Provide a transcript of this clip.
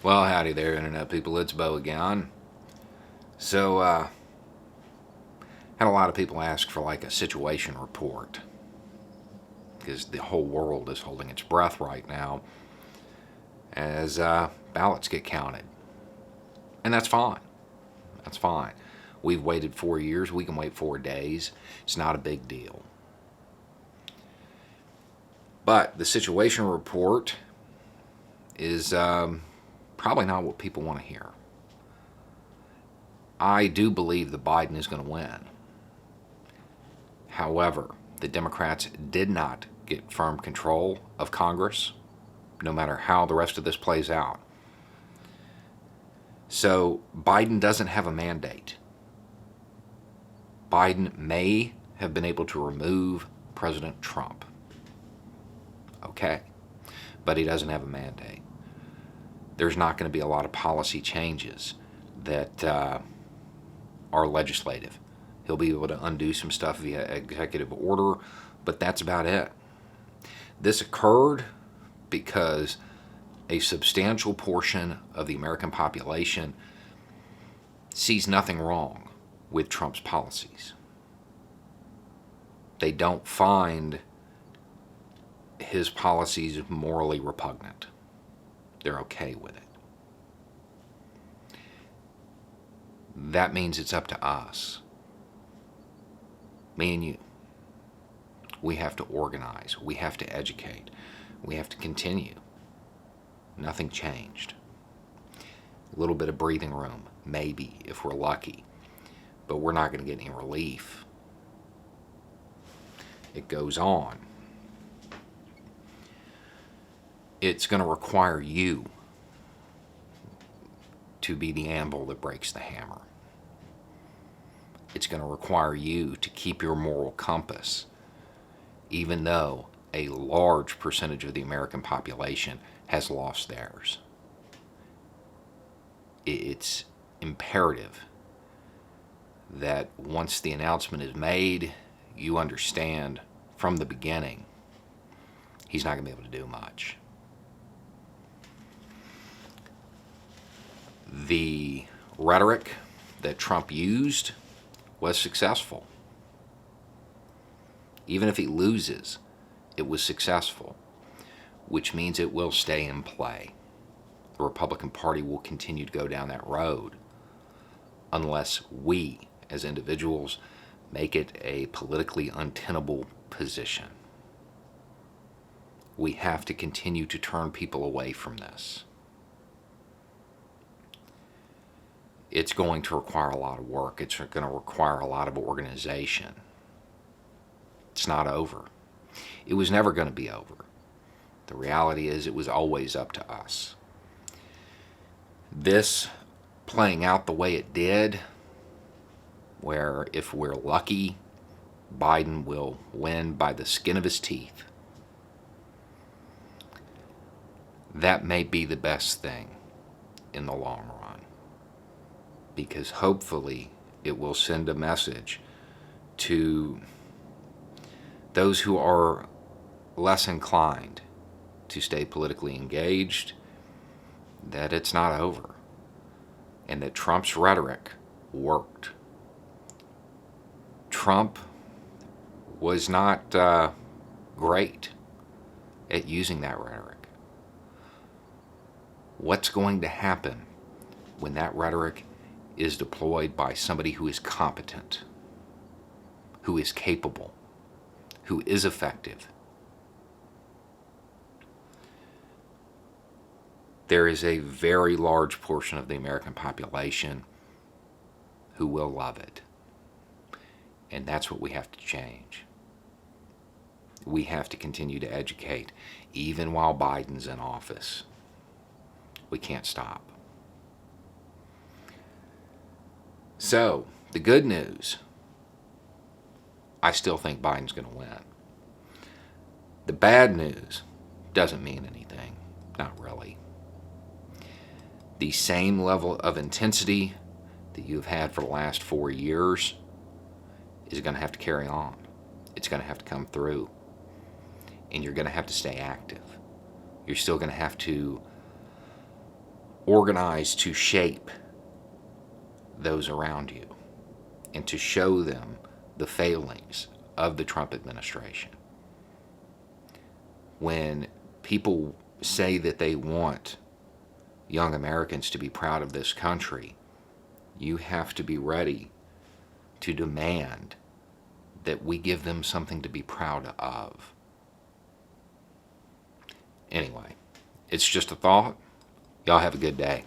Well, howdy there, Internet people. It's Bo again. So, had a lot of people ask for like a situation report because the whole world is holding its breath right now as ballots get counted. And that's fine. That's fine. We've waited 4 years. We can wait 4 days. It's not a big deal. But the situation report is probably not what people want to hear. I do believe that Biden is going to win. However, the Democrats did not get firm control of Congress, no matter how the rest of this plays out. So Biden doesn't have a mandate. Biden may have been able to remove President Trump. Okay, but he doesn't have a mandate. There's not going to be a lot of policy changes that are legislative. He'll be able to undo some stuff via executive order, but that's about it. This occurred because a substantial portion of the American population sees nothing wrong with Trump's policies. They don't find his policies morally repugnant. They're okay with it. That means it's up to us, me and you. We have to organize. We have to educate. We have to continue. Nothing changed. A little bit of breathing room, maybe, if we're lucky. But we're not going to get any relief. It goes on. It's going to require you to be the anvil that breaks the hammer. It's going to require you to keep your moral compass, even though a large percentage of the American population has lost theirs. It's imperative that once the announcement is made, you understand from the beginning he's not going to be able to do much. The rhetoric that Trump used was successful. Even if he loses, it was successful, which means it will stay in play. The Republican Party will continue to go down that road unless we, as individuals, make it a politically untenable position. We have to continue to turn people away from this. It's going to require a lot of work. It's going to require a lot of organization. It's not over. It was never going to be over. The reality is it was always up to us. This playing out the way it did, where if we're lucky, Biden will win by the skin of his teeth, that may be the best thing in the long run. Because hopefully it will send a message to those who are less inclined to stay politically engaged that it's not over and that Trump's rhetoric worked. Trump was not great at using that rhetoric. What's going to happen when that rhetoric is deployed by somebody who is competent, who is capable, who is effective? There is a very large portion of the American population who will love it. And that's what we have to change. We have to continue to educate, even while Biden's in office. We can't stop. So, the good news, I still think Biden's going to win. The bad news doesn't mean anything. Not really. The same level of intensity that you've had for the last 4 years is going to have to carry on. It's going to have to come through. And you're going to have to stay active. You're still going to have to organize to shape those around you and to show them the failings of the Trump administration. When people say that they want young Americans to be proud of this country, you have to be ready to demand that we give them something to be proud of. Anyway, it's just a thought. Y'all have a good day.